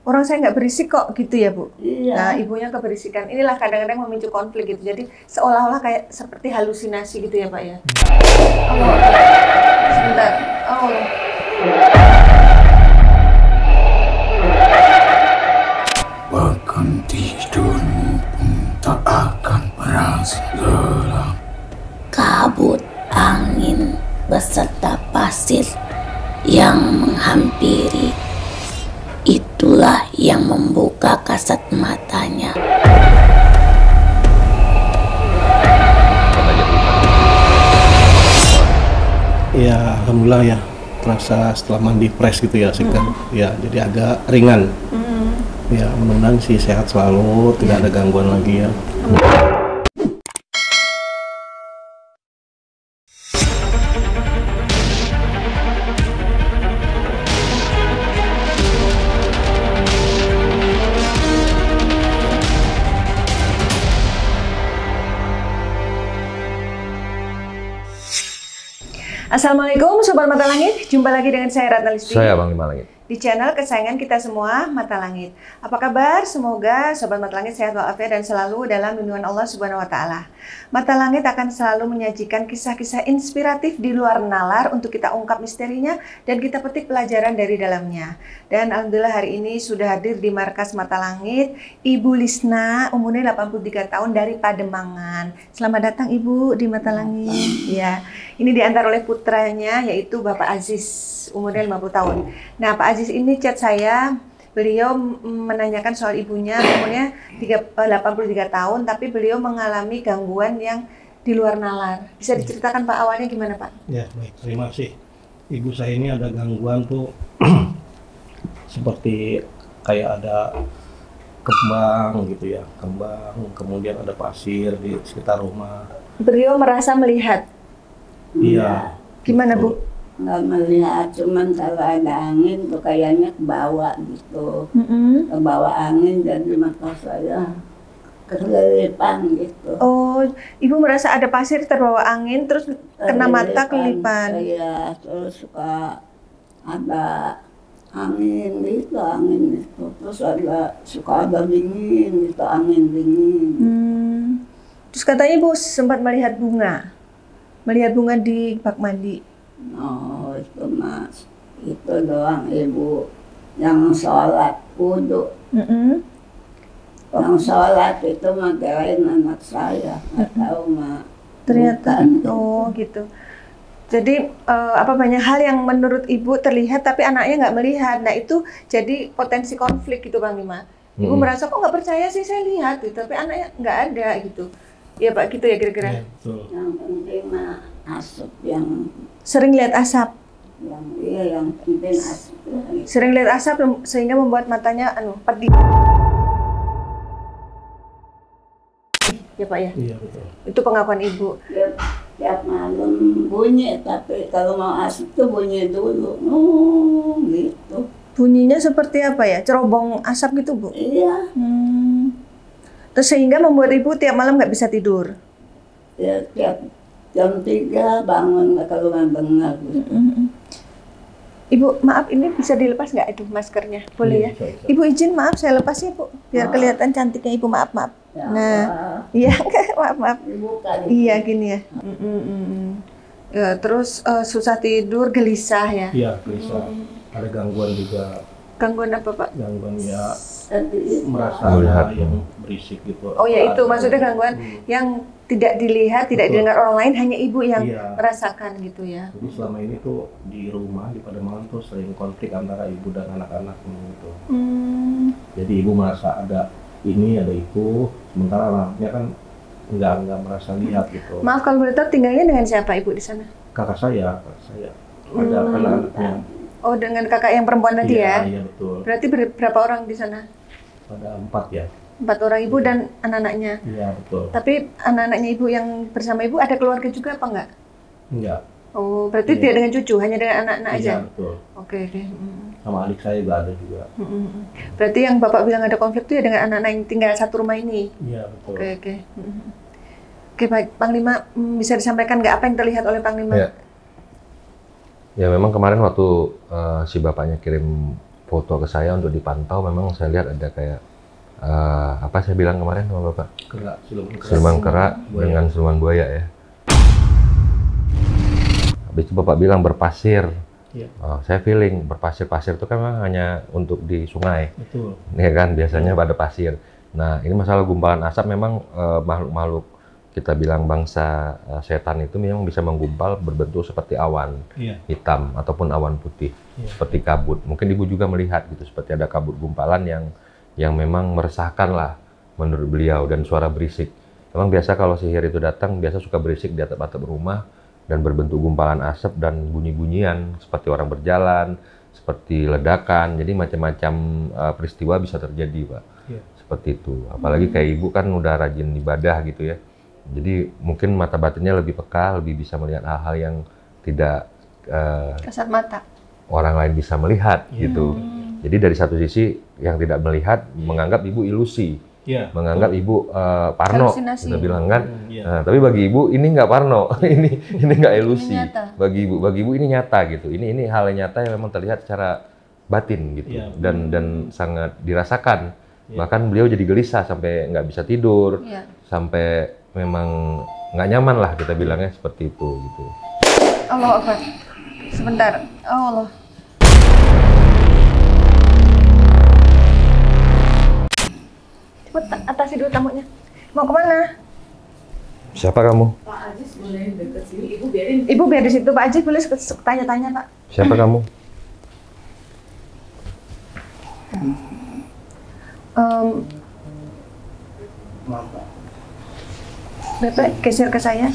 orang saya nggak berisik kok gitu ya Bu? Iya. Nah ibunya keberisikan, inilah kadang-kadang memicu konflik gitu, jadi seolah-olah kayak seperti halusinasi gitu ya Pak ya? Oh, sebentar, oh. Bahkan tidurmu pun tak akan merasa gelap. Kabut angin beserta pasir yang menghampiri, itulah yang membuka kasat matanya. Ya, alhamdulillah ya. Terasa setelah mandi fresh gitu ya, segar. Ya, jadi agak ringan. Ya, mudah-mudahan sih sehat selalu, tidak ada gangguan lagi ya. Assalamualaikum Sobat Mata Langit, jumpa lagi dengan saya Ratna Listi. Saya Bang Lima Langit. Di channel kesayangan kita semua, Mata Langit. Apa kabar? Semoga Sobat Mata Langit sehat walafiat dan selalu dalam lindungan Allah Subhanahu wa Ta'ala. Mata Langit akan selalu menyajikan kisah-kisah inspiratif di luar nalar untuk kita ungkap misterinya dan kita petik pelajaran dari dalamnya. Dan alhamdulillah hari ini sudah hadir di markas Mata Langit Ibu Lisna, umurnya 83 tahun dari Pademangan. Selamat datang Ibu di Mata Langit. Ya, ini diantar oleh putranya yaitu Bapak Aziz, umurnya 50 tahun. Nah, Pak Aziz ini chat saya, beliau menanyakan soal ibunya, umurnya 83 tahun, tapi beliau mengalami gangguan yang di luar nalar. Bisa diceritakan Pak awalnya gimana Pak? Ya, baik. Terima kasih. Ibu saya ini ada gangguan tuh seperti kayak ada kembang gitu ya, kembang, kemudian ada pasir di sekitar rumah. Beliau merasa melihat. Iya. Gimana betul. Bu? Nggak melihat, cuman kalau ada angin tuh kayaknya ke bawah gitu. Ke bawah angin dan di mata saya kelilipan gitu. Oh, Ibu merasa ada pasir terbawa angin terus kena mata kelipan. Iya, terus suka ada angin gitu, terus suka ada dingin gitu, angin dingin. Terus katanya Ibu sempat melihat bunga di bak mandi. Oh, itu Mas, itu doang Ibu yang sholat wudhu. Yang sholat itu magain anak saya, nggak tahu Mak. Ternyata, Bukan. oh gitu. Jadi banyak hal yang menurut Ibu terlihat tapi anaknya nggak melihat. Nah itu jadi potensi konflik gitu Bang Lima. Ibu merasa kok nggak percaya sih saya lihat gitu, tapi anaknya nggak ada gitu. Ya Pak, gitu ya kira-kira. Ya, betul. Yang penting mah asap yang Sering lihat asap. yang penting asap. Sering lihat asap sehingga membuat matanya pedih. Ya Pak ya. Iya, betul. Itu pengakuan Ibu. Tiap malam bunyi, tapi kalau mau asap tuh bunyi dulu. Gitu. Bunyinya seperti apa ya? Cerobong asap gitu Bu? Iya. Terus sehingga membuat Ibu tiap malam nggak bisa tidur. Ya, tiap jam 3 bangun kalau nggak dengar. Ibu, maaf ini bisa dilepas nggak itu maskernya? Boleh ya? Bisa. Ibu izin maaf saya lepas ya Bu, biar kelihatan cantiknya Ibu, maaf. Ya, Nah, iya maaf. Bukan. Iya gini ya. Ya, terus susah tidur, gelisah ya. Iya, bisa. Ada gangguan juga. Gangguan apa Pak? Gangguan ya Tadi merasa Melihat, ada yang berisik gitu. Oh ya itu maksudnya gangguan yang tidak dilihat, tidak Betul. didengar orang lain, hanya Ibu yang Iya. merasakan gitu ya. Jadi selama ini tuh di rumah di Pademangan tuh sering konflik antara ibu dan anak-anak gitu. Jadi ibu merasa ada ini, ada itu, sementara anaknya kan nggak merasa lihat gitu. Maaf kalau boleh tahu tinggalnya dengan siapa Ibu di sana? Kakak saya ada anak-anaknya. Oh dengan kakak yang perempuan tadi ya? Iya betul. Berarti berapa orang di sana? Ada 4 ya. 4 orang Ibu dan anak-anaknya. Iya betul. Tapi anak-anaknya Ibu yang bersama Ibu ada keluarga juga apa enggak? Enggak. Oh, berarti Iya. tidak dengan cucu, hanya dengan anak-anak aja? Iya betul. Oke. Sama adik saya juga ada juga. Berarti yang Bapak bilang ada konflik itu ya dengan anak-anak yang tinggal satu rumah ini? Iya betul. Oke. Oke baik, Panglima bisa disampaikan nggak apa yang terlihat oleh Panglima? Ya memang kemarin waktu si bapaknya kirim foto ke saya untuk dipantau, memang saya lihat ada kayak apa saya bilang kemarin sama Bapak? Siluman kera dengan siluman buaya ya. Habis itu Bapak bilang berpasir. Iya. Saya feeling berpasir-pasir itu kan memang hanya untuk di sungai. Betul. Ya kan, biasanya pada pasir. Nah, ini masalah gumpalan asap memang makhluk-makhluk kita bilang bangsa setan itu memang bisa menggumpal berbentuk seperti awan hitam ataupun awan putih, seperti kabut. Mungkin Ibu juga melihat gitu, seperti ada kabut gumpalan yang memang meresahkan lah menurut beliau, dan suara berisik. Memang biasa kalau sihir itu datang, biasa suka berisik di atap-atap rumah, dan berbentuk gumpalan asap dan bunyi-bunyian seperti orang berjalan, seperti ledakan. Jadi macam-macam peristiwa bisa terjadi, Pak. Seperti itu. Apalagi kayak Ibu kan udah rajin ibadah gitu ya. Jadi mungkin mata batinnya lebih peka, lebih bisa melihat hal-hal yang tidak kasat mata orang lain bisa melihat gitu. Jadi dari satu sisi yang tidak melihat menganggap Ibu ilusi. Menganggap Ibu parno, kita bilang kan. Nah, tapi bagi Ibu ini nggak parno, ini nggak ilusi. Bagi Ibu ini nyata gitu. Ini hal yang nyata yang memang terlihat secara batin gitu, dan sangat dirasakan. Bahkan beliau jadi gelisah sampai nggak bisa tidur, sampai memang nggak nyaman lah kita bilangnya seperti itu gitu. Allah Akbar. Sebentar. Oh Allah. Atasi dulu tamunya. Mau kemana? Siapa kamu? Pak Ajis boleh deket sini, Ibu biarin. Ibu biar di situ, Pak Ajis boleh tanya-tanya, Pak. Siapa kamu? Bapak geser ke saya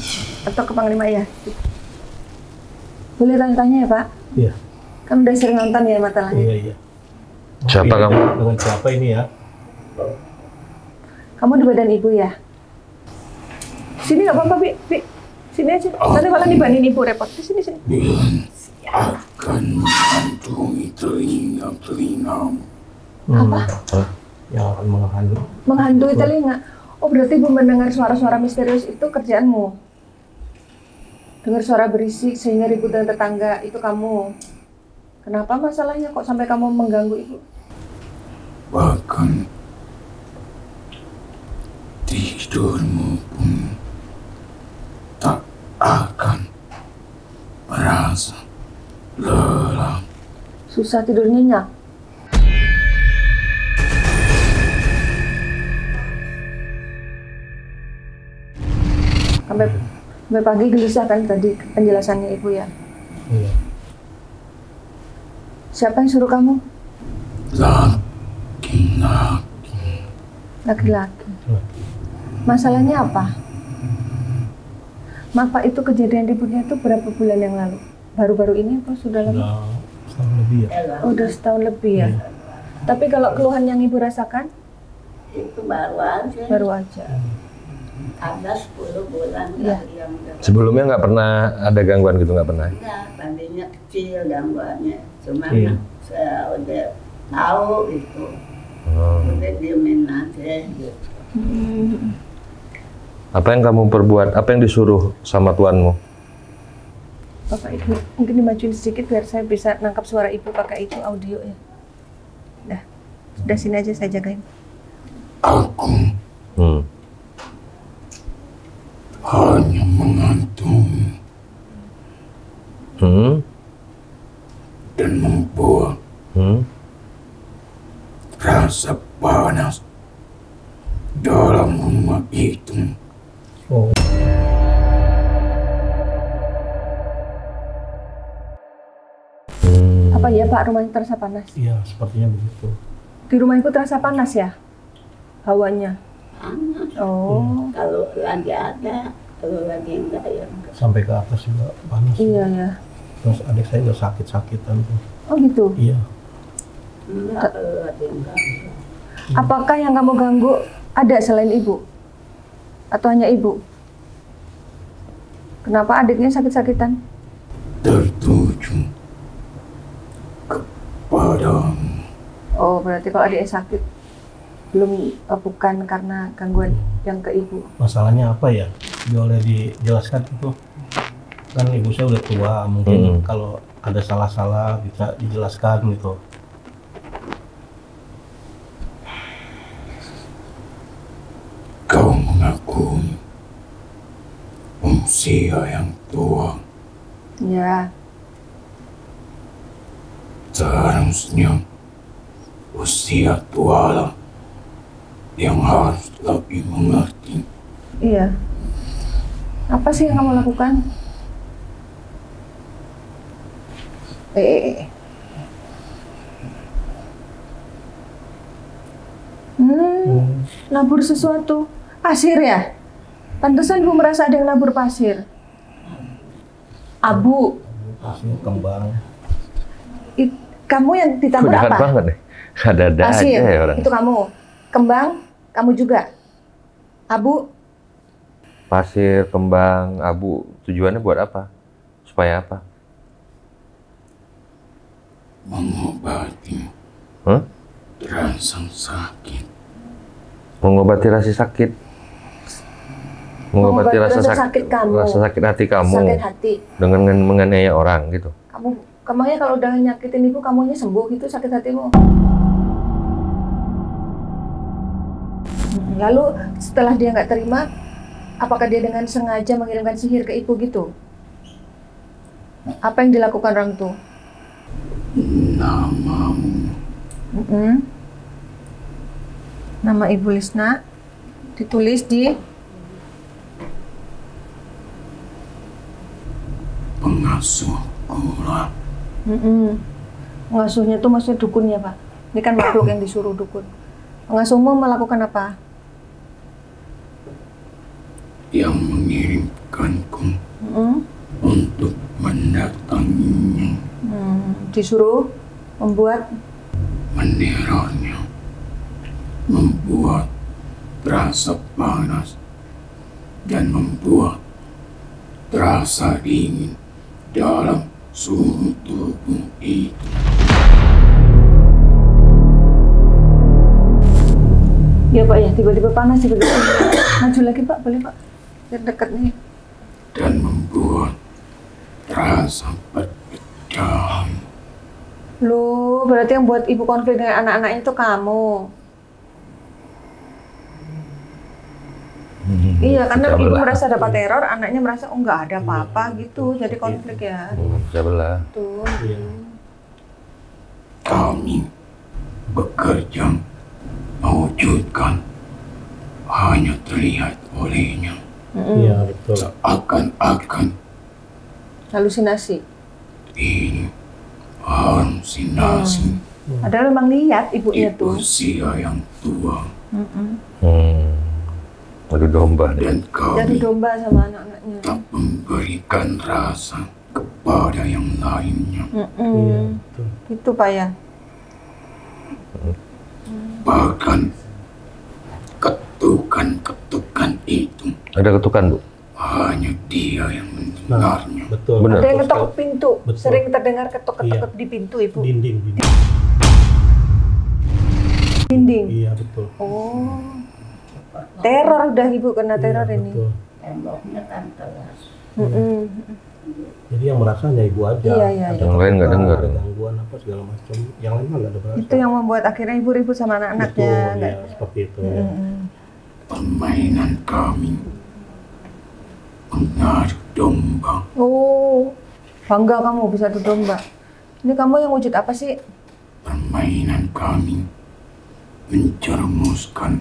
atau ke Panglima ya? Boleh tanya-tanya ya, Pak? Iya. Kan udah sering nonton ya Mata Langit? Iya. Siapa kamu? Dengan siapa ini ya? Kamu di badan Ibu ya? Sini nggak apa-apa, Bi. Sini aja. Nanti malah dibanin Ibu repot. Di sini. Akan menghantui telinga-telingamu. Apa? Yang akan menghantui. Menghantui telinga. Oh, berarti Ibu mendengar suara-suara misterius itu kerjaanmu. Dengar suara berisik sehingga ribut dengan tetangga, itu kamu. Kenapa masalahnya kok sampai kamu mengganggu Ibu? Bahkan tidurmu pun tak akan merasa lelah. Susah tidur nyenyak. Sampai pagi gelisah kan tadi penjelasannya Ibu ya? Iya. Siapa yang suruh kamu? Laki-laki. Masalahnya apa? Maka itu kejadian ributnya itu berapa bulan yang lalu? Baru-baru ini apa sudah lama? Setahun lebih ya. Oh, udah setahun lebih ya. Tapi kalau keluhan yang Ibu rasakan? Itu baru aja. Baru aja. Ada 10 bulan Iya. yang Sebelumnya nggak pernah ada gangguan gitu, nggak pernah? enggak, tadinya kecil gangguannya. Cuman Iya. saya udah tahu itu. Udah diemin aja gitu. Apa yang kamu perbuat? Apa yang disuruh sama tuanmu? Bapak Ibu, mungkin dimajuin sedikit biar saya bisa nangkap suara Ibu pakai itu audio ya. Udah sini aja saya jagain. Aku hanya mengantung dan membuat rasa panas dalam rumah itu. Oh. Apa ya Pak, rumahnya terasa panas? Iya, sepertinya begitu. Di rumah Ibu terasa panas ya? Hawanya? Panas. Oh. Kalau lagi ada, kalau lagi enggak ya enggak. Sampai ke atas juga panas. Iya ya. Terus adik saya udah sakit-sakitan tuh. Oh gitu? Iya. Enggak, kalau lagi enggak. Apakah yang kamu ganggu ada selain Ibu? Atau hanya Ibu? Kenapa adiknya sakit-sakitan? Tertuju kepadamu. Oh, berarti kalau adiknya sakit bukan karena gangguan yang ke Ibu. Masalahnya apa ya? Boleh dijelaskan itu? Kan ibu saya udah tua, mungkin kalau ada salah-salah bisa dijelaskan gitu. bumi, usia yang tua. Ya. Seharusnya usia tualah yang harus lebih mengerti. Iya. Apa sih yang kamu lakukan? Nabur sesuatu. Pasir ya? Pantesan Ibu merasa ada yang nabur pasir. Abu. Pasir, kembang. Kamu yang ditabur Jahat apa? banget nih. Ada-ada aja Pasir, ya orang. itu kamu. Kembang, kamu juga. Abu, Pasir, kembang, abu. Tujuannya buat apa? Supaya apa? Mengobati rasa sakit. Mengobati rasa sakit. Mengobati rasa sakit kamu. Rasa sakit hati kamu. Sakit hati. Dengan menganiaya orang gitu. Kamunya kalau udah nyakitin Ibu, kamunya sembuh gitu sakit hatimu. Lalu setelah dia nggak terima, apakah dia dengan sengaja mengirimkan sihir ke Ibu gitu? Apa yang dilakukan orang itu? Namamu. Nama Ibu Lisna ditulis di Pengasuh gula. Pengasuhnya itu maksudnya dukun ya Pak? Ini kan makhluk yang disuruh dukun. Pengasuhmu melakukan apa? Yang mengirimkanku untuk mendatanginya. Disuruh membuat Menerornya, membuat terasa panas dan membuat terasa dingin dalam suhu tubuh itu. Ya Pak ya, tiba-tiba panas tiba-tiba. Maju lagi Pak, boleh Pak? Biar dekat nih. Dan membuat terasa perpecahan. Loh, berarti yang buat Ibu konflik dengan anak-anaknya itu kamu. Iya, karena Ibu merasa dapat teror, anaknya merasa oh nggak ada apa-apa gitu, jadi konflik ya. Bisa belah. Tuh. Kami bekerja mewujudkan hanya terlihat olehnya. Iya, betul. Seakan-akan Halusinasi. ini halusinasi. Padahal memang lihat ibunya Di tuh. usia yang tua. Adu domba deh. Dan Jadi kami domba sama anak-anaknya. tak memberikan rasa kepada yang lainnya. Itu Pak ya. Bahkan ketukan-ketukan itu Ada ketukan, Bu? hanya dia yang mendengarnya. Betul. Benar. Ada yang ketok pintu. Betul. Sering terdengar ketok-ketok Iya. di pintu Ibu. Dinding. Dinding. Iya, betul. Oh. Teror udah Ibu kena teror Iya, ini. betul. Temboknya kan keras. Jadi yang merasa hanya ibu aja. Iya. Ada Yang lain nggak ketukan, dengar. Ada gangguan apa segala macam. Yang lain mah nggak ada berasa. Itu yang membuat akhirnya Ibu ribut sama anak-anaknya. Betul, Nggak- ya, seperti itu. Ya. Permainan kami mengadu domba. Oh, bangga kamu bisa adu domba. Ini kamu yang wujud apa sih? Permainan kami menjerumuskan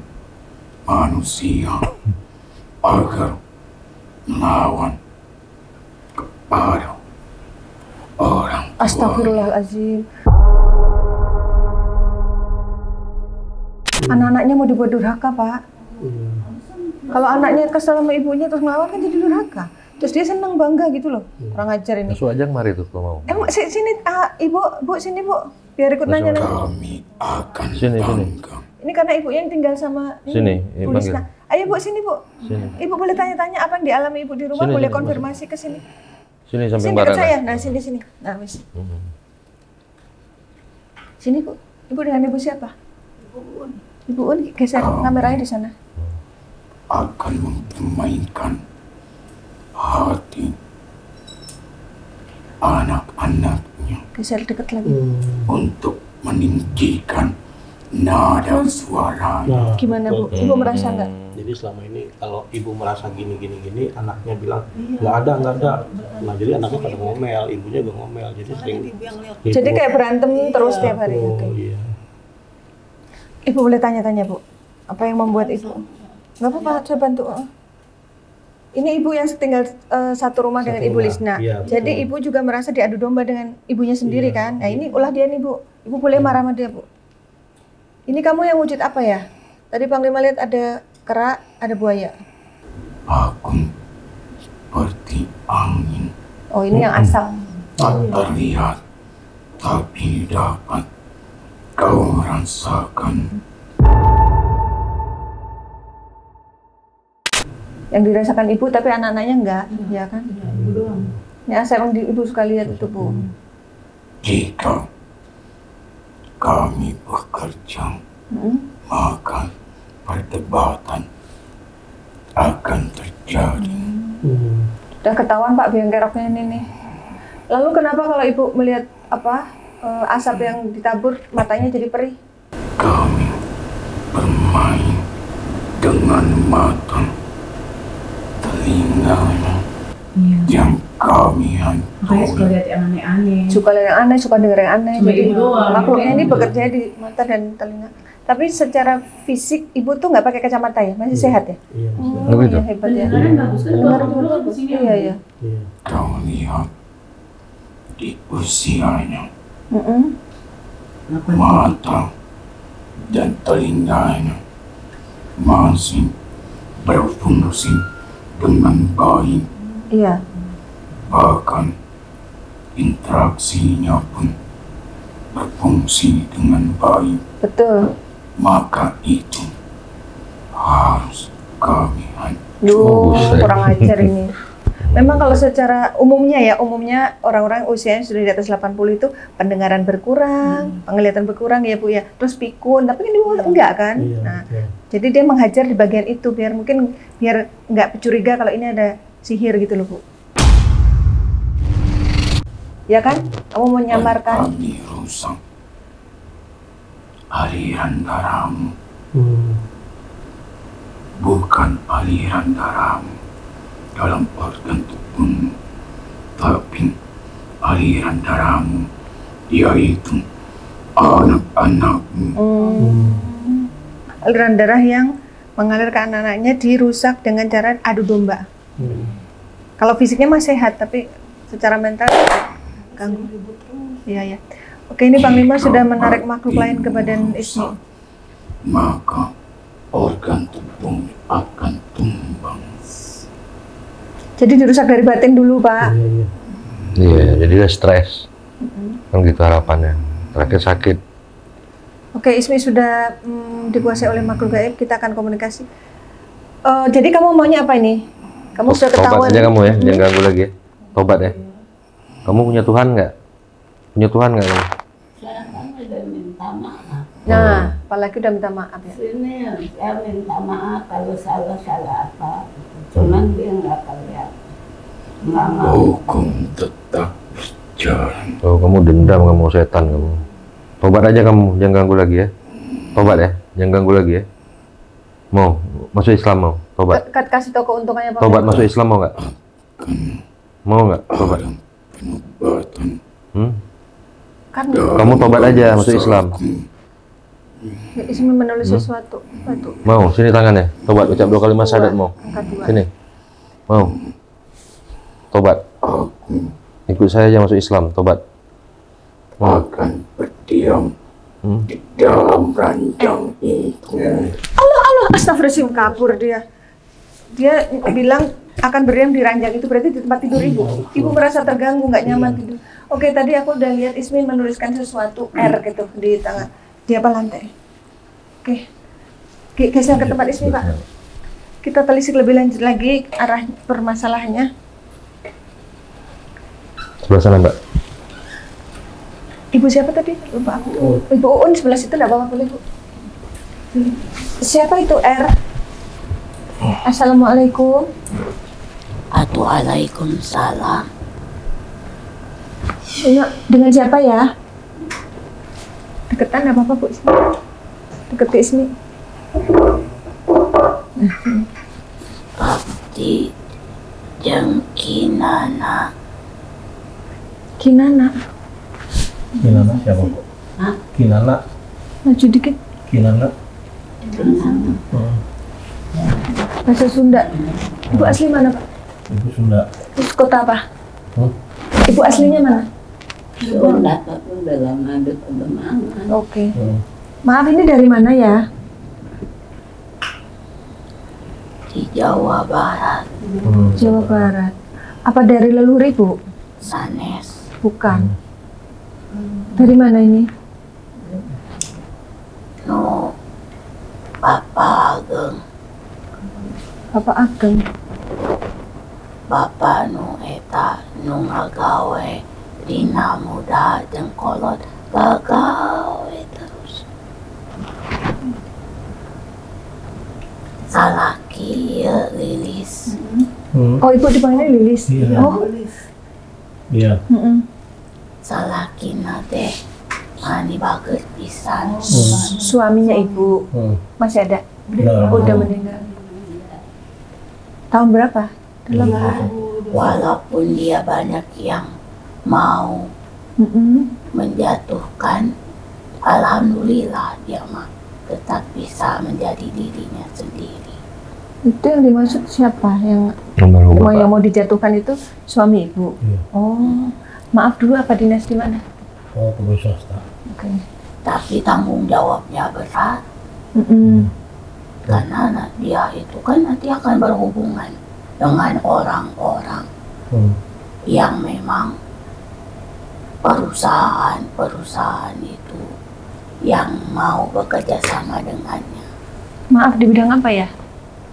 manusia agar melawan kepada orang tua. Astagfirullahaladzim. Anak-anaknya mau dibuat durhaka, Pak. Kalau anaknya kesel sama ibunya terus ngelawan kan jadi durhaka. Terus dia senang bangga gitu loh. Kurang ajar ini. Langsung aja mari tuh kalau mau. Sini, Ibu, sini Bu. Biar ikut nanya nanti. Kami akan Sini. bangga. Ini karena ibu yang tinggal sama Sini, Bu Lisna. Ayo Bu, sini Bu. Sini. Ibu boleh tanya-tanya apa yang dialami Ibu di rumah, Sini, boleh sini, konfirmasi ke sini. Sini samping Sini dekat barang. saya. Nah, sini. Nah, wis. Sini Bu. Ibu dengan Ibu siapa? Ibu Un, geser kameranya di sana. Akan mempermainkan hati anak-anaknya Geser dekat lagi. untuk meninggikan nada suara. Nah, Gimana Bu? Ibu merasa nggak? Jadi selama ini kalau ibu merasa gini, anaknya bilang nggak ada. Nah jadi anaknya pada ngomel, ibunya juga ngomel. Jadi sering. Jadi kayak berantem terus tiap hari. Oh, Oke. iya. Ibu boleh tanya-tanya Bu? Apa yang membuat ibu? Nggak apa-apa, saya bantu. Ini ibu yang tinggal satu rumah dengan Ibu Lisna. Iya, Jadi betul. ibu juga merasa diadu domba dengan ibunya sendiri Iya. kan? Nah ini ulah dia nih Bu. Ibu boleh marah sama dia Bu. Ini kamu yang wujud apa ya? Tadi Panglima lihat ada kera, ada buaya. Aku seperti angin Oh ini yang asal. tak terlihat, tapi dapat kau rasakan. Yang dirasakan ibu tapi anak-anaknya enggak, ya kan? Ya saya emang ibu suka lihat itu Bu. Jika kami bekerja, maka perdebatan akan terjadi. Udah ketahuan Pak biang keroknya ini nih. Lalu kenapa kalau ibu melihat asap yang ditabur matanya jadi perih? Kami bermain dengan mata, telinganya yang kami Makanya suka hantui. lihat yang aneh-aneh. Suka lihat yang aneh, suka dengar yang aneh. Cuma Jadi ibu doang. makhluknya ini bekerja di mata dan telinga. Tapi secara fisik ibu tuh nggak pakai kacamata ya, masih sehat ya? Iya. Oh, Begitu. iya, hebat ya. Kadang-kadang bagus kan Dengar kalau juga ngobrol bagus. kesini. Iya iya. Iya. Kau lihat di usianya, mata dan telinganya masih berfungsi dengan baik. Iya. Bahkan interaksinya pun berfungsi dengan baik. Betul. Maka itu harus kami Duh, buset. kurang ajar ini. Memang kalau secara umumnya ya, orang-orang usianya sudah di atas 80 itu pendengaran berkurang, penglihatan berkurang ya Bu ya. Terus pikun, tapi kan ibu enggak kan? Iya, Nah, betul. jadi dia menghajar di bagian itu biar nggak curiga kalau ini ada sihir gitu loh Bu. Ya kan? Kamu menyamarkan. kami rusak aliran darahmu, bukan aliran darahmu dalam organ tubuhmu, tapi aliran darahmu, yaitu anak-anakmu. Aliran darah yang mengalir ke anak-anaknya dirusak dengan cara adu domba. Kalau fisiknya masih sehat, tapi secara mental ganggu. Iya ya. Oke, ini Panglima sudah menarik makhluk lain ke badan Ismi. Maka organ tubuh akan tumbang. Jadi dirusak dari batin dulu, Pak. Iya, jadi dia stres. Kan gitu harapannya. Terakhir sakit. Oke, Ismi sudah dikuasai oleh makhluk gaib. Kita akan komunikasi. Jadi kamu maunya apa ini? Kamu sudah ketahuan. Tobat aja kamu ya, jangan ganggu lagi ya. Tobat ya. Kamu punya Tuhan nggak? Punya Tuhan nggak kamu? Saya kan udah minta maaf. Nah, apalagi udah minta maaf ya. Ini saya minta maaf kalau salah apa. Cuman dia nggak kelihatan. Nggak mau. Hukum tetap berjalan. Oh, kamu dendam, kamu setan kamu. Tobat aja kamu, jangan ganggu lagi ya. Tobat ya, jangan ganggu lagi ya. Mau masuk Islam mau? Tobat. Kasih tau keuntungannya Pak. Tobat masuk Islam mau nggak? Mau nggak? Tobat. Ada penobatan. Kan Kamu tobat aja masuk Islam. Ismi menulis sesuatu. Batu. Mau? Sini tangannya. Tobat, ucap 2 kalimat syahadat mau. Angka 2. Sini. Mau? Tobat. Ikut saya aja masuk Islam. Tobat. Mau? Akan berdiam di dalam ranjang itu. Allah, astagfirullahaladzim, kabur dia. Dia bilang akan berdiam di ranjang itu, berarti di tempat tidur ibu. Ibu merasa terganggu, nggak nyaman tidur. Oke, tadi aku udah lihat Ismi menuliskan sesuatu R gitu di tangan. Di apa lantai? Oke. Geser ke tempat Ismi, Pak. Kita telisik lebih lanjut lagi arah permasalahannya. Sebelah sana, Mbak. Ibu siapa tadi? Lupa aku. Ibu Uun sebelah situ, nggak apa-apa boleh Bu. Siapa itu R? Assalamualaikum. Waalaikumsalam. Dengan siapa ya? Deketan nggak apa-apa Bu. Deket ke Ismi. Abdi jeung Kinana. Kinana. Kinana siapa Bu? Hah? Kinana. Maju dikit. Kinana. Bahasa Sunda. Ibu asli mana, Pak? Ibu Sunda. Terus kota apa? Ibu aslinya mana? Sunda tapi udah lama di Pademangan. Oke. Maaf, ini dari mana ya? Di Jawa Barat. Jawa Barat. Apa dari leluhur Ibu? Sanes. Bukan. Dari mana ini? No. Papa Ageng. Bapak Ageng. Bapak nu eta nu ngagawe dina muda jeung kolot gagawe terus. Salaki Lilis. Oh, Ibu dipanggilnya Lilis. Iya. Oh. Iya. Salaki teh ani bagus pisan. Suaminya Ibu masih ada? Udah meninggal. Tahun berapa? Walaupun dia banyak yang mau menjatuhkan, alhamdulillah dia mah tetap bisa menjadi dirinya sendiri. Itu yang dimaksud siapa? Yang mau dijatuhkan itu suami Ibu? Iya. Oh, maaf dulu, apa dinas di mana? Oh, pegawai swasta. Oke. Tapi tanggung jawabnya berat. Karena dia itu kan nanti akan berhubungan dengan orang-orang yang memang perusahaan itu yang mau bekerja sama dengannya. Maaf, di bidang apa ya?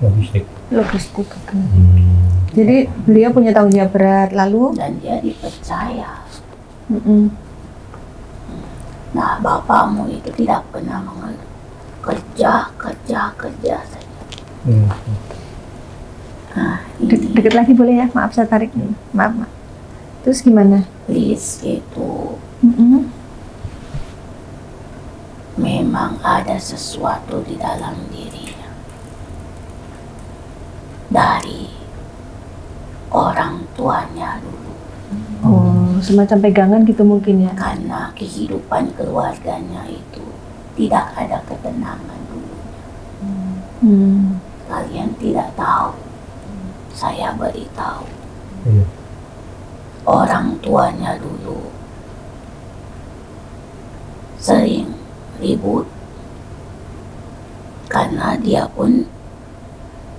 Logistik. Logistik. Oke. Jadi beliau punya tanggung jawab berat, lalu? Dan dia dipercaya. Nah, bapakmu itu tidak pernah mengeluh. Kerja saja. Nah, Deket lagi boleh ya? Maaf, saya tarik. Maaf. Terus gimana? Liz itu memang ada sesuatu di dalam dirinya dari orang tuanya dulu. Oh, semacam pegangan gitu mungkin ya? Karena kehidupan keluarganya itu tidak ada ketenangan dulu. Kalian tidak tahu, saya beritahu. Orang tuanya dulu sering ribut karena dia pun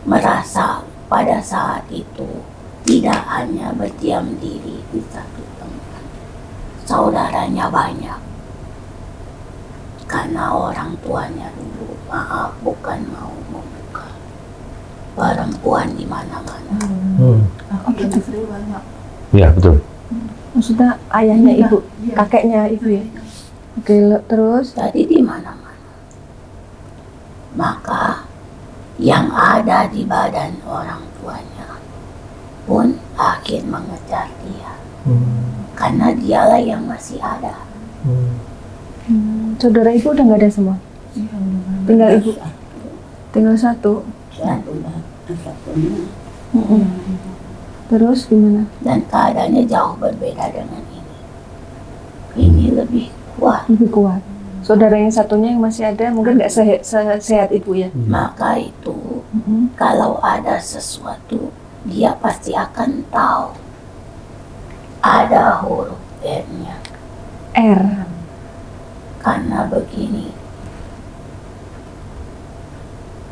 merasa pada saat itu tidak hanya berdiam diri di satu tempat, saudaranya banyak. Karena orang tuanya dulu, maaf, bukan mau membuka perempuan di mana-mana. Oh gitu. Iya, betul. Maksudnya ayahnya Ibu, kakeknya Ibu ya? Oke, terus? Jadi di mana-mana. Maka yang ada di badan orang tuanya pun akhir mengejar dia. Karena dialah yang masih ada. Saudara Ibu udah nggak ada semua? Tinggal Ibu? Tinggal satu? Dan udah satunya. Terus gimana? Dan keadaannya jauh berbeda dengan ini. Ini lebih kuat. Lebih kuat. Saudara yang satunya yang masih ada mungkin nggak sehat Ibu ya? Maka itu kalau ada sesuatu dia pasti akan tahu. Ada huruf R-nya. R. Karena begini,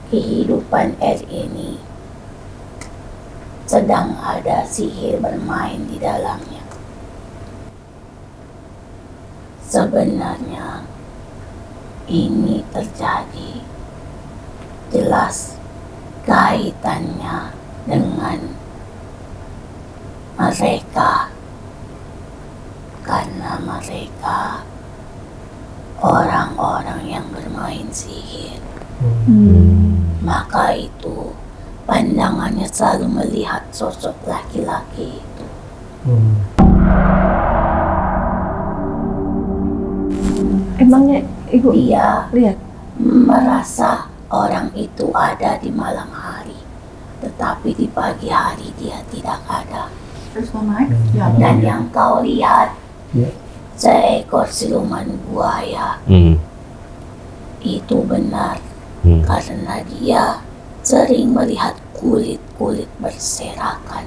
kehidupan R ini sedang ada sihir bermain di dalamnya. Sebenarnya ini terjadi jelas kaitannya dengan mereka, karena mereka orang-orang yang bermain sihir. Maka itu pandangannya selalu melihat sosok laki-laki itu. Emangnya Ibu Dia lihat? merasa orang itu ada di malam hari, tetapi di pagi hari dia tidak ada. Terus Mama, Dan yang kau lihat, Ya. seekor siluman buaya, itu benar karena dia sering melihat kulit-kulit berserakan.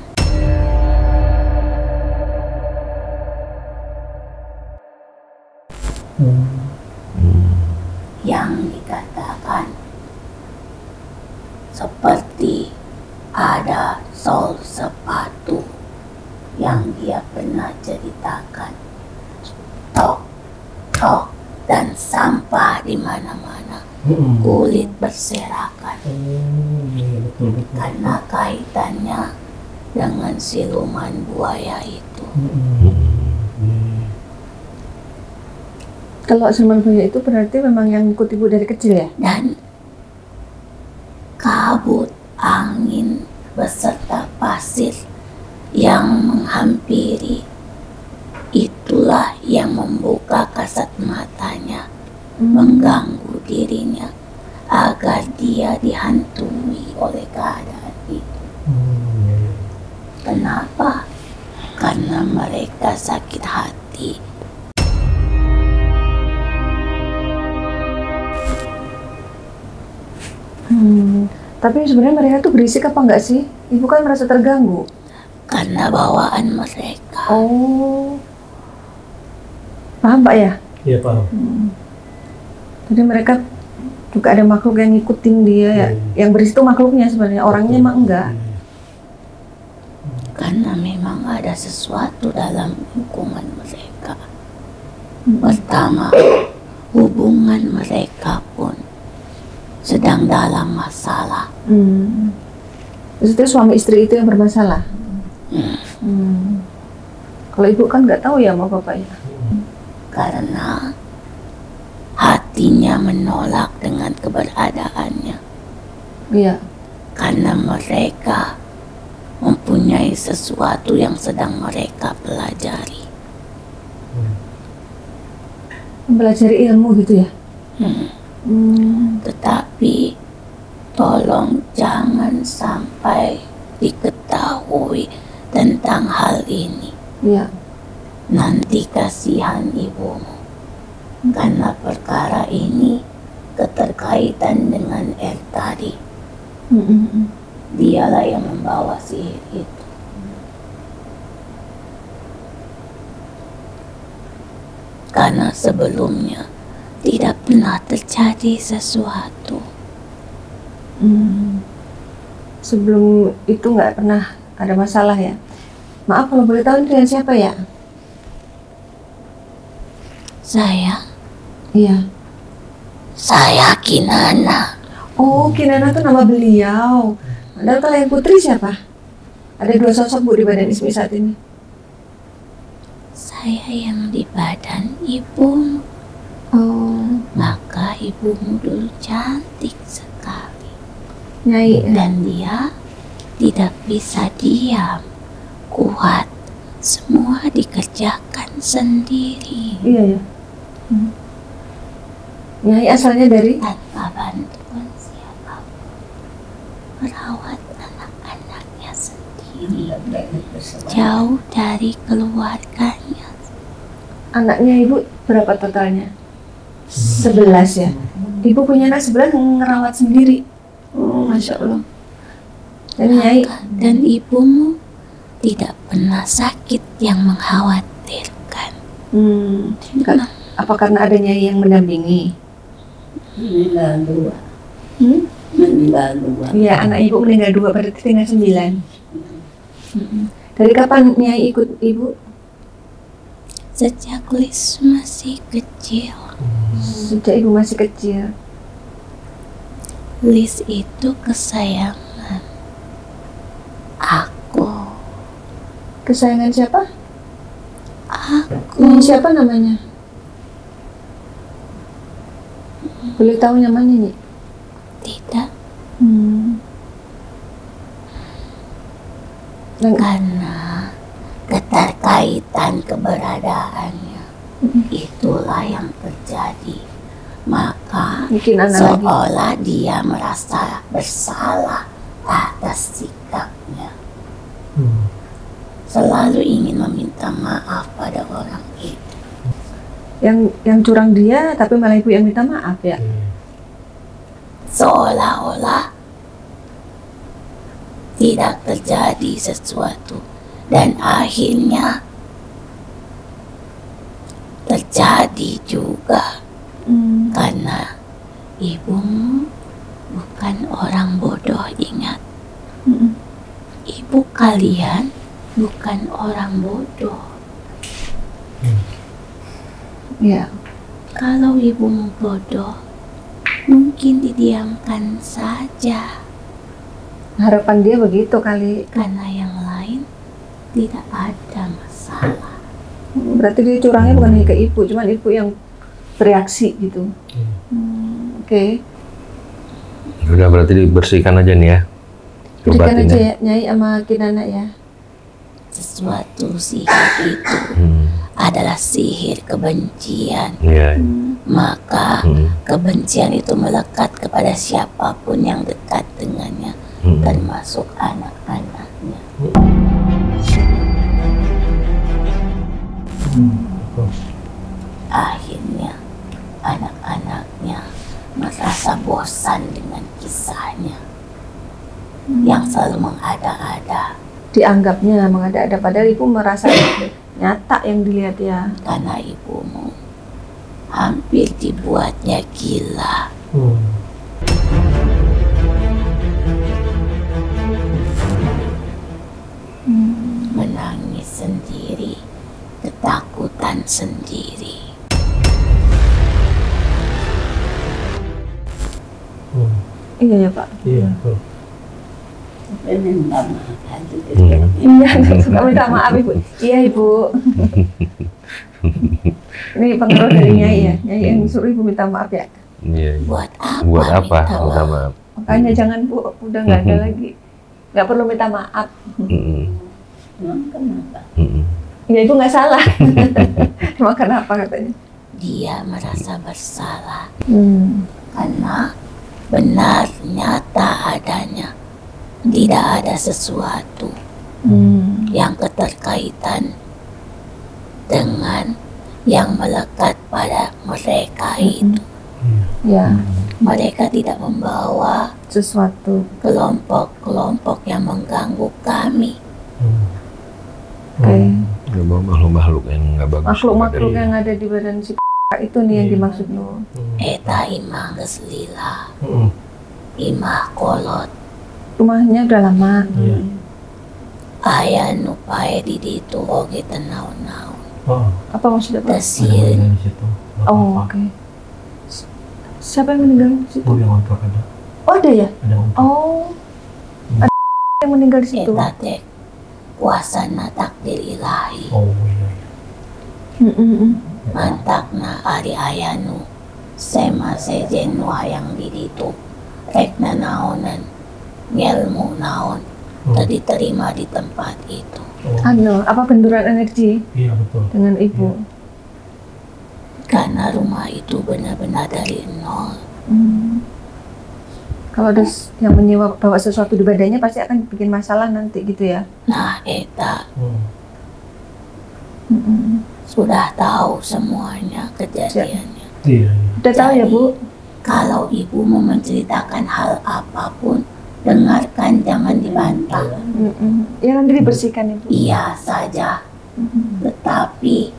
Yang dikatakan seperti ada sol sepatu yang dia pernah ceritakan. Tok, tok, dan sampah di mana-mana. Kulit berserakan. Betul. Karena kaitannya dengan siluman buaya itu. Kalau siluman buaya itu berarti memang yang ikut ibu dari kecil ya? Dan kabut angin beserta pasir yang menghampiri, itulah yang membuka kasat matanya, mengganggu dirinya agar dia dihantui oleh keadaan itu. Kenapa? Karena mereka sakit hati. Tapi sebenarnya mereka tuh berisik apa enggak sih? Ibu kan merasa terganggu. Karena bawaan mereka. Oh, paham Pak ya? Iya paham. Jadi mereka juga ada makhluk yang ngikutin dia ya. Yang berisik itu makhluknya sebenarnya, orangnya emang enggak. Karena memang ada sesuatu dalam hubungan mereka. Pertama, hubungan mereka pun sedang dalam masalah. Maksudnya suami istri itu yang bermasalah. Kalau ibu kan nggak tahu ya sama bapaknya. Karena hatinya menolak dengan keberadaannya. Iya. Karena mereka mempunyai sesuatu yang sedang mereka pelajari. Mempelajari ilmu gitu ya. Tetapi tolong jangan sampai diketahui tentang hal ini. Iya. Nanti kasihan ibumu. Karena perkara ini keterkaitan dengan tadi. Dialah yang membawa sihir itu. Karena sebelumnya tidak pernah terjadi sesuatu. Sebelum itu nggak pernah ada masalah ya. Maaf kalau boleh tahu ini dengan siapa ya? Saya Kinana. Oh, Kinana tuh nama beliau. Anda kalau yang putri siapa? Ada dua sosok Bu di badan Ismi saat ini. Saya yang di badan ibumu. Oh, Maka ibumu dulu cantik sekali. Nyai. Dan dia tidak bisa diam. Kuat. Semua dikerjakan sendiri. Iya ya. Nyai asalnya dari? Tanpa bantuan siapapun. Merawat anak-anaknya sendiri. Jauh dari keluarganya. Anaknya ibu berapa totalnya? 11 ya. Ibu punya anak 11 ngerawat sendiri. Masya Allah. Dan Nyai. Dan ibumu tidak pernah sakit yang mengkhawatirkan. Apa karena ada Nyai yang mendampingi? Meninggal 2. Meninggal 2. Iya, anak ibu meninggal 2, berarti tinggal 9. Dari kapan Nyai ikut ibu? Sejak Lis masih kecil. Sejak ibu masih kecil. Lis itu kesayangan aku. Kesayangan siapa? Aku. Siapa namanya? Boleh tahu namanya, Nyi? Tidak. Karena keterkaitan keberadaannya itulah yang terjadi. Maka Maka Bikin anak lagi. seolah dia merasa bersalah atas sikapnya. Selalu ingin meminta maaf pada orang itu. Yang curang dia, tapi malah ibu yang minta maaf ya. Seolah-olah tidak terjadi sesuatu, dan akhirnya terjadi juga. Karena ibumu bukan orang bodoh, ingat. Ibu kalian bukan orang bodoh. Ya. Kalau ibumu bodoh, mungkin didiamkan saja. Harapan dia begitu kali. Karena yang lain tidak ada masalah. Berarti dia curangnya bukan hanya ke ibu, cuman ibu yang bereaksi gitu. Oke. Udah berarti dibersihkan aja nih ya. Berikan Obatin aja ya. ya, Nyai sama Kinana ya. Sesuatu sihir itu adalah sihir kebencian. Iya. Maka kebencian itu melekat kepada siapapun yang dekat dengannya, termasuk anak-anaknya. Akhirnya anak-anaknya merasa bosan dengan kisahnya yang selalu mengada-ada. Dianggapnya mengada-ada, padahal ibu merasa nyata yang dilihat ya. Karena ibumu hampir dibuatnya gila. Menangis sendiri, ketakutan sendiri. Iya ya Pak. Iya, betul. Iya, suka minta maaf ibu. Iya ibu. Ini pengaruh dari Nyai ya. Nyai yang suruh ibu minta maaf ya. Iya. Buat apa? Buat apa? minta Minta maaf? maaf. Makanya jangan bu, udah nggak ada lagi. Nggak perlu minta maaf. Emang kenapa? Ya ibu nggak salah. Emang kenapa katanya? Dia merasa bersalah Karena benar nyata adanya. Tidak ada sesuatu yang keterkaitan dengan yang melekat pada mereka itu. ya Mereka tidak membawa sesuatu. kelompok-kelompok yang mengganggu kami. Oke. Gak bawa makhluk-makhluk yang nggak bagus. Makhluk-makhluk yang ada di badan si itu nih yang dimaksud lo. Eta imah geslila, imah kolot, Rumahnya udah lama. aya nu pae di ditu oge teu naon-naon. Apa maksudnya Pak? Tesieun Oh, oke. Siapa yang meninggal di situ? yang kontrak ada. Oh, ada ya? Ada kontrak. Oh. Ada yang meninggal di situ. Eta teh kuasana takdir ilahi. Oh iya. Mantakna ari aya nu sema sejen nu hayang di ditu rek nanaonan ngelmu naon teu diterima di tempat itu. Anu, apa benturan energi Iya betul. dengan ibu? Karena rumah itu benar-benar dari nol. Kalau ada yang menyewa bawa sesuatu di badannya pasti akan bikin masalah nanti gitu ya. Nah, eta sudah tahu semuanya kejadiannya. Iya. Udah tahu ya Bu? Kalau ibu mau menceritakan hal apapun, dengarkan, jangan dibantah. Ya nanti dibersihkan Ibu. Iya saja, tetapi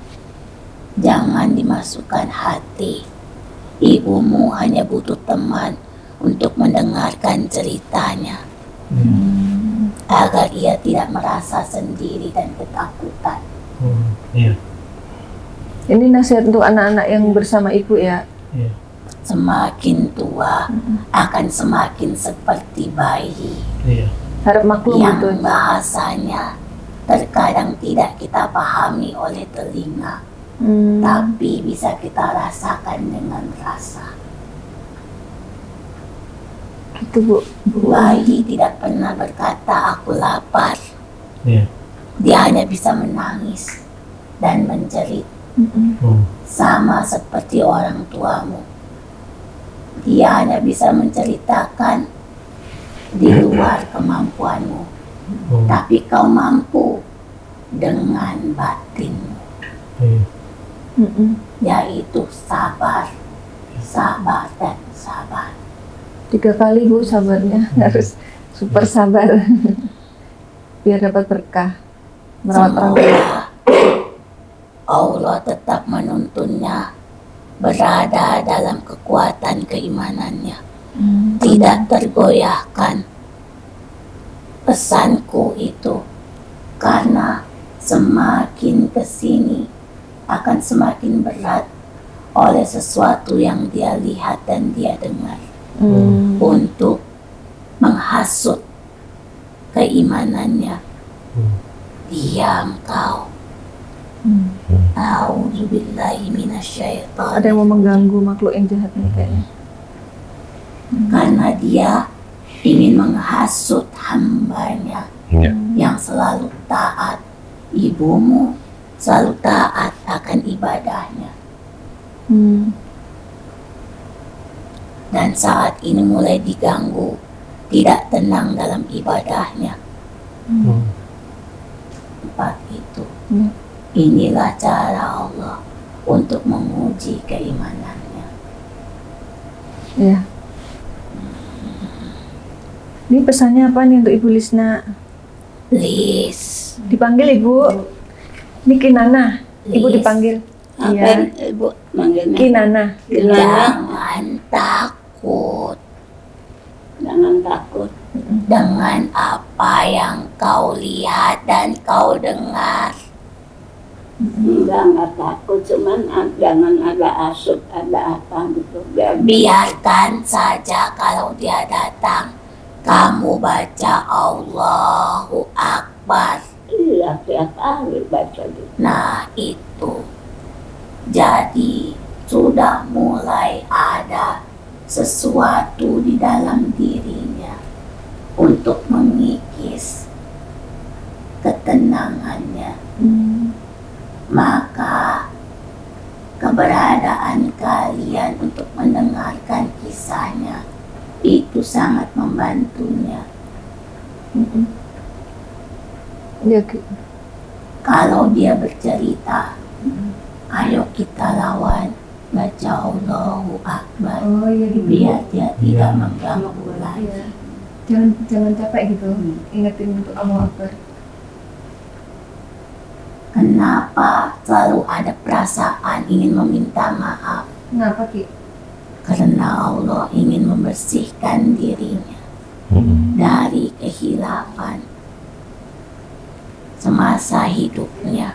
jangan dimasukkan hati. Ibumu hanya butuh teman untuk mendengarkan ceritanya, agar ia tidak merasa sendiri dan ketakutan. Iya. Ini nasihat untuk anak-anak yang bersama Ibu ya. Iya. Semakin tua akan semakin seperti bayi Iya. Harap maklum yang gitu. bahasanya terkadang tidak kita pahami oleh telinga, tapi bisa kita rasakan dengan rasa. Gitu Bu. Bayi tidak pernah berkata aku lapar. Iya. Dia hanya bisa menangis dan menjerit, sama seperti orang tuamu Dia hanya bisa menceritakan di luar kemampuanmu, tapi kau mampu dengan batinmu, yaitu sabar, sabar dan sabar. 3 kali Bu sabarnya, harus super sabar biar dapat berkah merawat orang tua. Semoga Allah tetap menuntunnya berada dalam kekuatan keimanannya, tidak tergoyahkan pesanku itu, karena semakin kesini akan semakin berat oleh sesuatu yang dia lihat dan dia dengar untuk menghasut keimanannya. Diam kau. A'udzubillahi minasyaitonir. Ada yang mau mengganggu makhluk yang jahat nih kayaknya. Karena dia ingin menghasut hambanya yang selalu taat. Ibumu selalu taat akan ibadahnya. Dan saat ini mulai diganggu, tidak tenang dalam ibadahnya. Tempat itu. Inilah cara Allah untuk menguji keimanannya. Ya. Ini pesannya apa nih untuk Ibu Lisna? Lis. Dipanggil Ibu. Ini Kinana. Ibu Lis. dipanggil. Apa Iya. yang Ibu manggilnya? Kinana. Jangan takut Jangan takut. dengan apa yang kau lihat dan kau dengar. Enggak takut, cuman jangan ada asap, ada apa gitu. Biarkan saja kalau dia datang, kamu baca Allahu Akbar. Iya, tiap hari baca gitu. Nah itu, jadi sudah mulai ada sesuatu di dalam dirinya untuk mengikis ketenangannya. Maka keberadaan kalian untuk mendengarkan kisahnya itu sangat membantunya. Ya, Kalau dia bercerita, ayo kita lawan, baca Allahu Akbar, oh iya gitu. biar dia tidak mengganggu lagi. Jangan capek gitu. Ingetin untuk Allah Akbar. Kenapa selalu ada perasaan ingin meminta maaf? Kenapa Ki? Karena Allah ingin membersihkan dirinya dari kehilafan semasa hidupnya.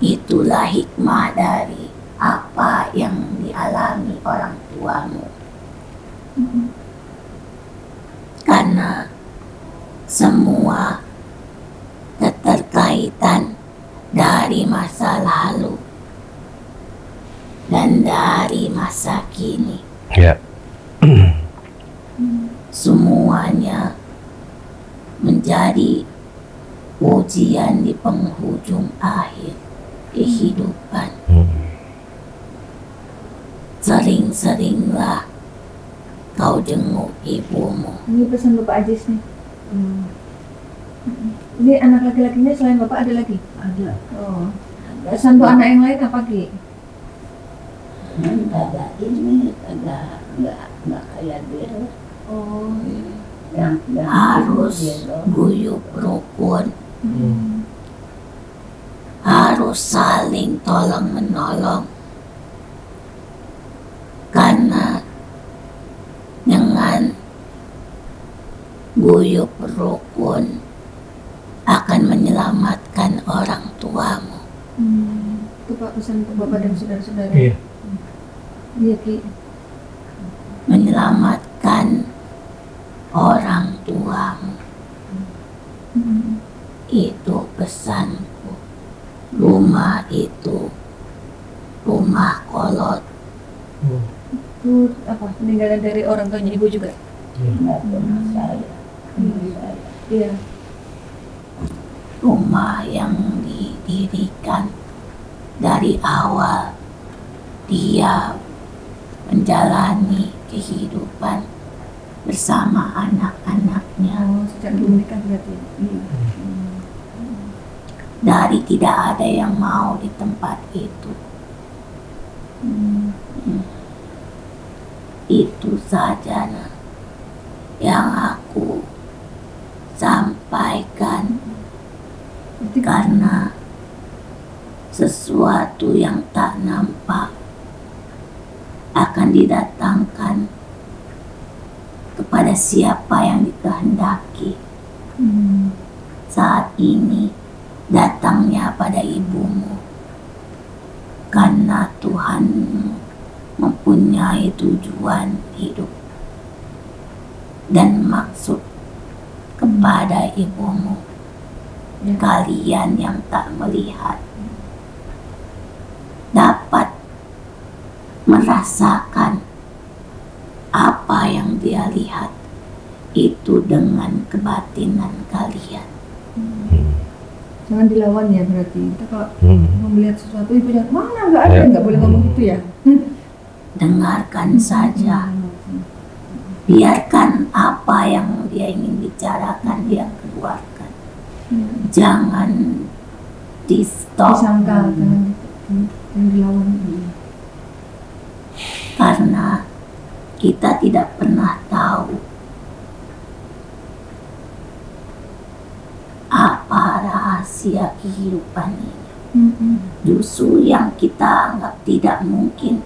Itulah hikmah dari apa yang dialami orang tuamu. Karena semua keterkaitan dari masa lalu dan dari masa kini. Ya. Semuanya menjadi ujian di penghujung akhir kehidupan. Sering-seringlah kau jenguk ibumu. Ini pesan Bapak Ajis nih. Ini anak laki-lakinya selain Bapak ada lagi? Ada. Oh. Pesan untuk anak yang lain apa Ki? Ada ini, ada nggak kayak dia. Oh. Yang Harus dia loh. guyub rukun, harus saling tolong menolong. Karena dengan guyub rukun akan menyelamatkan orang tuamu. Itu Pak pesan untuk Bapak dan saudara-saudara. Iya. Iya Ki. Menyelamatkan orang tuamu. Itu pesanku. Rumah itu rumah kolot. Itu apa? Peninggalan dari orang tuanya Ibu juga? Nggak pernah saya. Iya. Rumah yang didirikan dari awal dia menjalani kehidupan bersama anak-anaknya. Oh, sejak belum menikah berarti. Dari tidak ada yang mau di tempat itu. Itu saja nak, yang aku sampaikan, karena sesuatu yang tak nampak akan didatangkan kepada siapa yang dikehendaki. Saat ini datangnya pada ibumu, karena Tuhanmu mempunyai tujuan hidup dan maksud kepada ibumu. Kalian yang tak melihat dapat merasakan apa yang dia lihat itu dengan kebatinan kalian. Jangan dilawan ya berarti. Kita kalau mau melihat sesuatu ibu jangan mana nggak ada, nggak boleh ngomong gitu ya. Dengarkan saja. Biarkan apa yang dia ingin bicarakan dia keluarkan. Jangan di stop. Disangkal, jangan dilawan. Karena kita tidak pernah tahu apa rahasia kehidupan ini. Justru yang kita anggap tidak mungkin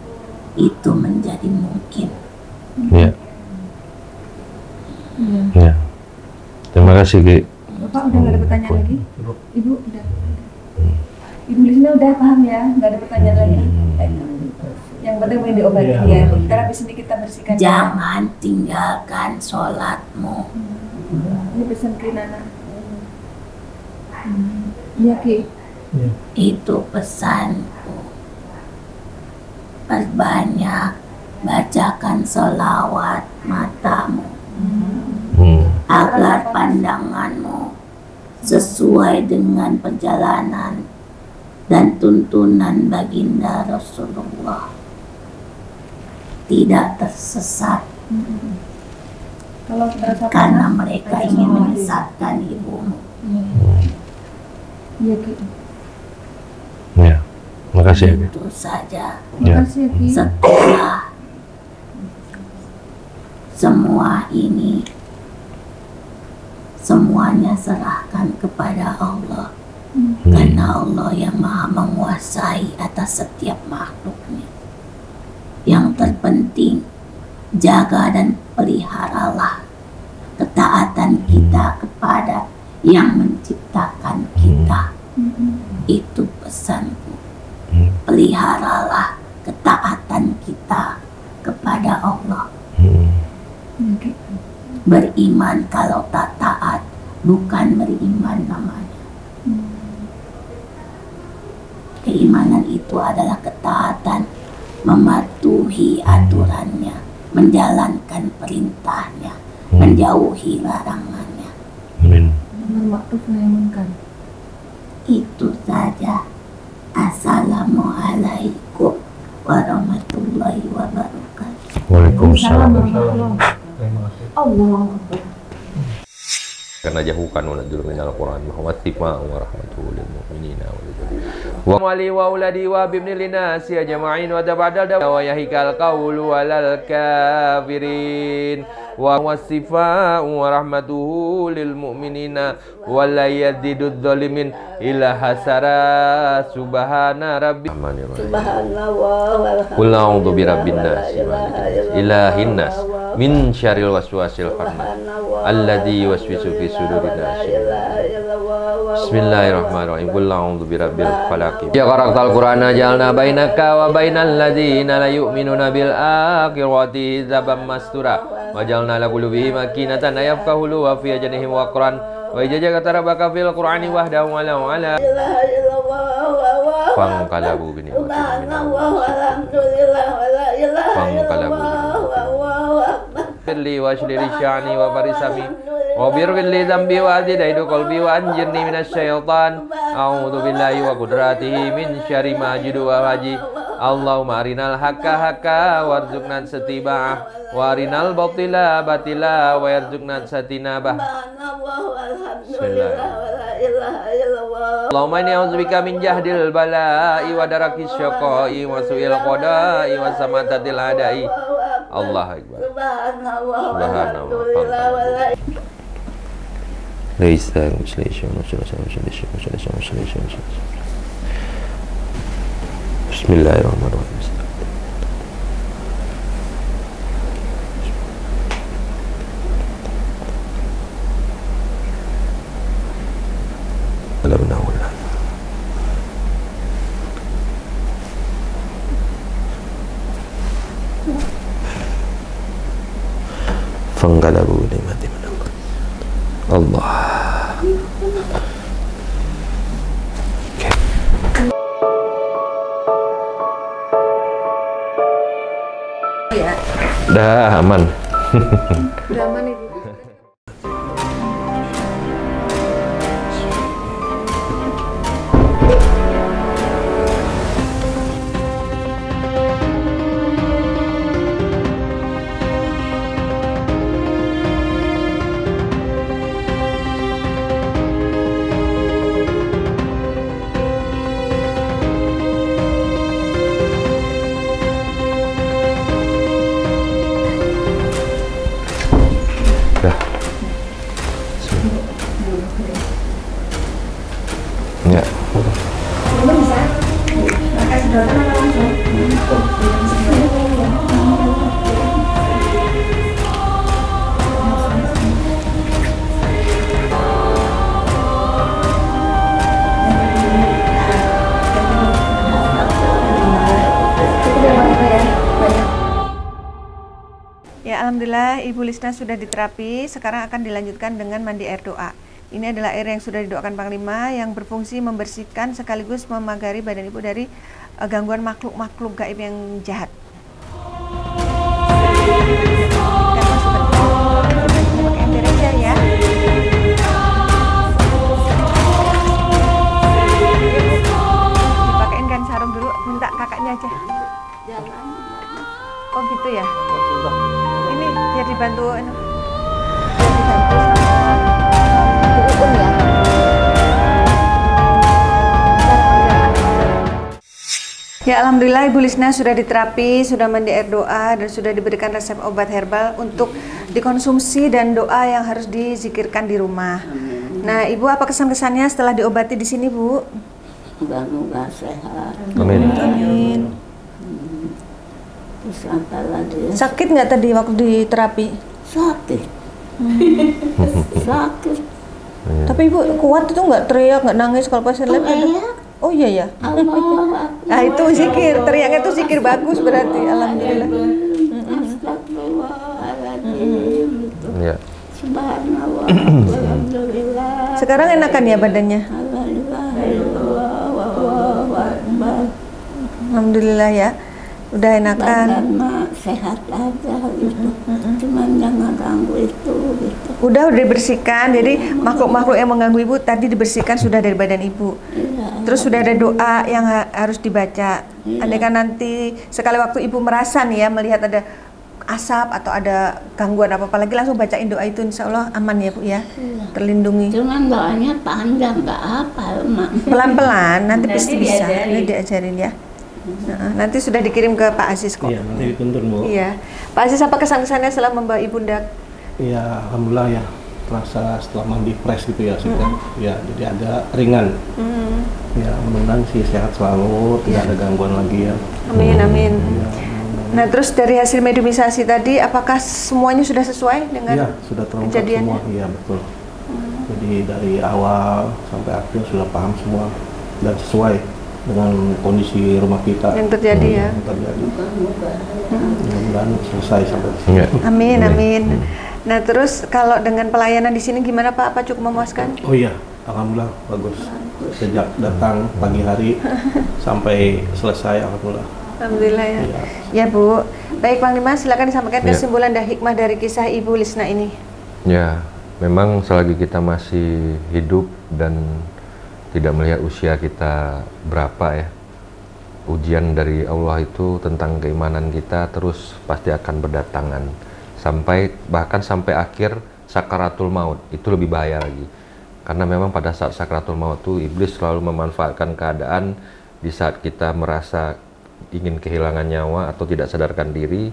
itu menjadi mungkin. Ya. Ya. Terima kasih, Ki. Bapak udah nggak ada pertanyaan lagi? Ibu udah. Ibu di sini udah paham ya, nggak ada pertanyaan lagi. Yang penting mau diobati ya. Ntar habis ini kita bersihkan. Jangan tinggalkan sholatmu. Ini pesan ke Nana. Iya, Ki. Itu pesanku. Perbanyak bacakan sholawat matamu, agar pandanganmu sesuai dengan perjalanan dan tuntunan baginda Rasulullah, tidak tersesat. Kalau karena mereka ingin menyesatkan ibumu. Iya, Ki. Ya. Makasih ya, Ki. Itu saja. Makasih ya, Ki. Setelah semua ini, semuanya serahkan kepada Allah. Karena Allah yang maha menguasai atas setiap makhluknya. Yang terpenting, jaga dan peliharalah ketaatan kita kepada yang menciptakan kita. Itu pesanku. Peliharalah ketaatan kita kepada Allah. Beriman kalau tak taat bukan beriman namanya. Keimanan itu adalah ketaatan, mematuhi aturannya, menjalankan perintahnya, menjauhi larangannya. Amin. Ma'ruf nahi munkar. Itu saja. Assalamualaikum warahmatullahi wabarakatuh. Waalaikumsalam. Allah. Karena jauhkan unadzul minal Qur'an wa tifa'u wa rahmatul lil mu'minina wa mali wa uladi wa bibni linasi ajma'in wa dabadal wa yahikal qawlu walal kafirin wa wasifa'u wa rahmatuhu lil mu'minina wa la yazidud dzalimin illa hasara subhana rabbi Subhanallah. Qul a'udzu birabbin nas ilahin nas min syarril waswasil khannas alladzi yuwaswisu fi sudurin nas. Bismillahirrahmanirrahim. Qul a'udzu birabbil falaq. Ya qara'tal Qur'ana ja'alna bainaka wa bainal ladzina la yu'minuna bil akhirati dzabam mastura wa ja'alna la qulubihim akinatan ayafqahu wa fi ajnihim waqran wa ijaja katarabaka fil Qur'ani wahdahu wa la ala fangqalabu bi ni'matin Firli wa shlili sya'ni wa barisami wa birli dhambi wa azidaidu qalbi wa anjirni minasyaitan a'udzu billahi wa qudratihi min syarri ma ajidu wa haji Allahumma arinal haqqa haqqa warzuqna ittiba'ah wa arinal batila batila warzuqna ijtinabah. Allahumma inni a'udzubika min jahdil bala'i wa darakis syaqa'i wa su'il qada'i wa samatatil a'da'i. Allahu akbar. Subhanallah. Laisa Bismillahirrahmanirrahim. Fanqalabu ni'mati min Allah. Dah aman. Udah aman Ibu. Ya. Ya, alhamdulillah Ibu Lisna sudah diterapi. Sekarang akan dilanjutkan dengan mandi air doa. Ini adalah air yang sudah didoakan Panglima yang berfungsi membersihkan sekaligus memagari badan Ibu dari gangguan makhluk-makhluk gaib yang jahat. Pakai ember aja ya. Dipakein kan sarung dulu, minta kakaknya aja. Oh gitu ya. Ini biar dibantu. Ya, alhamdulillah Ibu Lisna sudah diterapi, sudah mandi air doa, dan sudah diberikan resep obat herbal untuk dikonsumsi dan doa yang harus dizikirkan di rumah. Nah, Ibu apa kesan-kesannya setelah diobati di sini, Bu? Semoga sehat. Amin. Amin. Sakit nggak tadi waktu di terapi? Sakit. Sakit. Tapi Ibu kuat itu nggak teriak, nggak nangis kalau pasien lihat? Oh iya ya. Nah itu zikir, teriaknya itu zikir bagus berarti. Alhamdulillah. Ya. Subhanallah. Alhamdulillah. Sekarang enakan ya badannya? Alhamdulillah ya. Udah enakan. Badan mah sehat aja gitu. Cuman jangan ganggu itu gitu. Udah dibersihkan. Jadi makhluk-makhluk yang mengganggu Ibu tadi dibersihkan sudah dari badan Ibu. Terus sudah ada doa yang harus dibaca. Andai kan nanti sekali waktu Ibu merasa nih ya melihat ada asap atau ada gangguan apa-apa lagi, langsung bacain doa itu, insya Allah aman ya Bu ya, terlindungi. Cuman doanya panjang, nggak apa Mak. Pelan-pelan nanti pasti bisa. Nanti diajarin ya. Nah, nanti sudah dikirim ke Pak Aziz kok. Iya, nanti dituntun Bu. Iya. Pak Aziz, apa kesan-kesannya setelah membawa Ibunda? Iya, alhamdulillah ya. Terasa setelah mandi fresh gitu ya, ya jadi agak ringan. Ya, mudah-mudahan sih sehat selalu, tidak ada gangguan lagi ya. Amin, amin. Ya, Nah, terus dari hasil mediumisasi tadi, apakah semuanya sudah sesuai dengan iya, sudah terungkap kejadiannya? semua. Iya, betul. Jadi dari awal sampai akhir sudah paham semua dan sesuai dengan kondisi rumah kita yang terjadi ya. yang terjadi. Mudah-mudahan selesai sampai di sini. Ya. Amin, amin. Nah, terus kalau dengan pelayanan di sini gimana Pak? Apa cukup memuaskan? Oh iya, alhamdulillah bagus. Sejak datang pagi hari sampai selesai, alhamdulillah. Alhamdulillah ya. Iya. Ya Bu. Baik Panglima, silakan disampaikan Ya. kesimpulan dan hikmah dari kisah Ibu Lisna ini. Ya, memang selagi kita masih hidup dan tidak melihat usia kita berapa ya, ujian dari Allah itu tentang keimanan kita terus pasti akan berdatangan bahkan sampai akhir sakaratul maut. Itu lebih bahaya lagi, karena memang pada saat sakaratul maut itu iblis selalu memanfaatkan keadaan di saat kita merasa ingin kehilangan nyawa atau tidak sadarkan diri.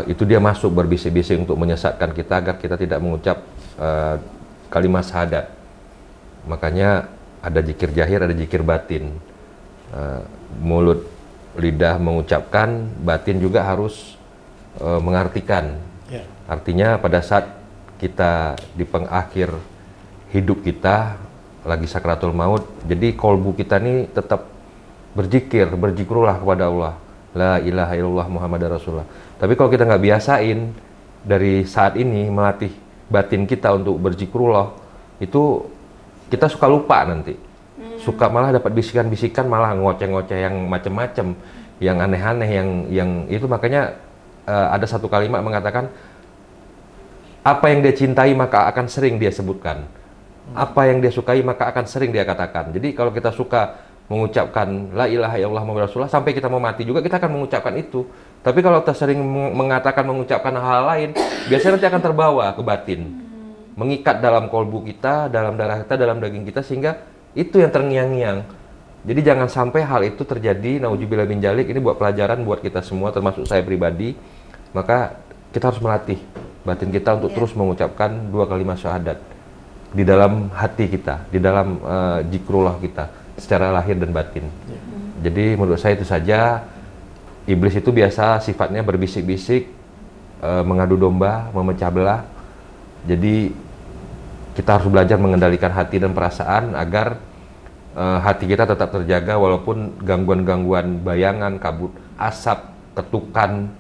Itu dia masuk berbisik-bisik untuk menyesatkan kita agar kita tidak mengucap kalimat syahadat. Makanya ada zikir jahir, ada zikir batin. Mulut, lidah mengucapkan, batin juga harus mengartikan. Artinya pada saat kita di pengakhir hidup kita lagi sakratul maut, jadi kolbu kita ini tetap berzikrullah kepada Allah, la ilaha illallah Muhammadar Rasulullah. Tapi kalau kita nggak biasain dari saat ini melatih batin kita untuk berzikrullah, itu kita suka lupa nanti. Suka malah dapat bisikan-bisikan, malah ngoceh-ngoceh yang macam-macam, yang aneh-aneh, yang itu. Makanya ada satu kalimat mengatakan, apa yang dia cintai maka akan sering dia sebutkan, apa yang dia sukai maka akan sering dia katakan. Jadi kalau kita suka mengucapkan la ilaha illallah Muhammadur Rasulullah, sampai kita mau mati juga kita akan mengucapkan itu. Tapi kalau kita sering mengucapkan hal lain, biasanya nanti akan terbawa ke batin, mengikat dalam kolbu kita, dalam darah kita, dalam daging kita, sehingga itu yang terngiang-ngiang. Jadi jangan sampai hal itu terjadi. Nauzubillah min dzalik. Ini buat pelajaran buat kita semua, termasuk saya pribadi. Maka kita harus melatih batin kita untuk terus mengucapkan 2 kalimat syahadat di dalam hati kita, di dalam zikrullah kita secara lahir dan batin. Jadi menurut saya itu saja. Iblis itu biasa sifatnya berbisik-bisik, mengadu domba, memecah belah. Jadi kita harus belajar mengendalikan hati dan perasaan agar hati kita tetap terjaga walaupun gangguan-gangguan bayangan, kabut asap, ketukan,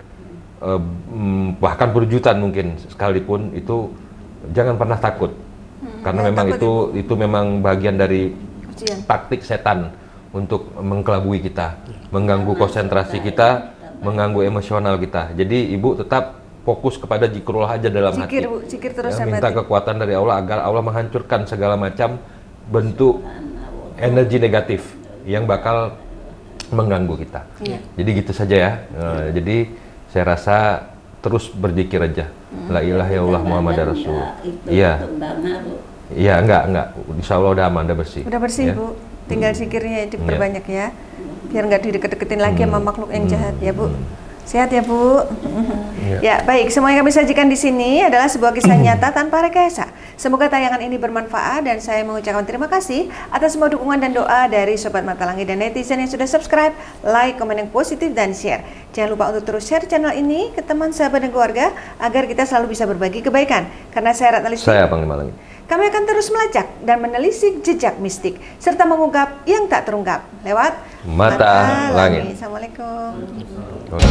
bahkan berjutan mungkin sekalipun, itu jangan pernah takut. Karena memang itu memang bagian dari taktik setan untuk mengkelabui kita, mengganggu konsentrasi kita, mengganggu emosional kita. Jadi ibu tetap fokus kepada zikrullah aja dalam hati. Zikir terus ya, minta kekuatan dari Allah agar Allah menghancurkan segala macam bentuk energi negatif yang bakal mengganggu kita. Jadi gitu saja ya. Jadi saya rasa terus berzikir aja. La ilaha illallah Muhammadar Rasulullah. Iya. Iya, enggak. Insya Allah udah aman, udah bersih. Udah bersih, ya? Bu. Tinggal zikirnya diperbanyak ya. Biar nggak dideket-deketin lagi sama makhluk yang jahat ya, Bu. Sehat ya, Bu. Ya, baik. Semua yang kami sajikan di sini adalah sebuah kisah nyata tanpa rekayasa. Semoga tayangan ini bermanfaat dan saya mengucapkan terima kasih atas semua dukungan dan doa dari Sobat Mata Langit dan netizen yang sudah subscribe, like, komen yang positif, dan share. Jangan lupa untuk terus share channel ini ke teman, sahabat, dan keluarga agar kita selalu bisa berbagi kebaikan. Karena saya Ratna Listy, saya Panglima Langit, kami akan terus melacak dan menelisik jejak mistik serta mengungkap yang tak terungkap lewat Mata Langit. Assalamualaikum. Oke.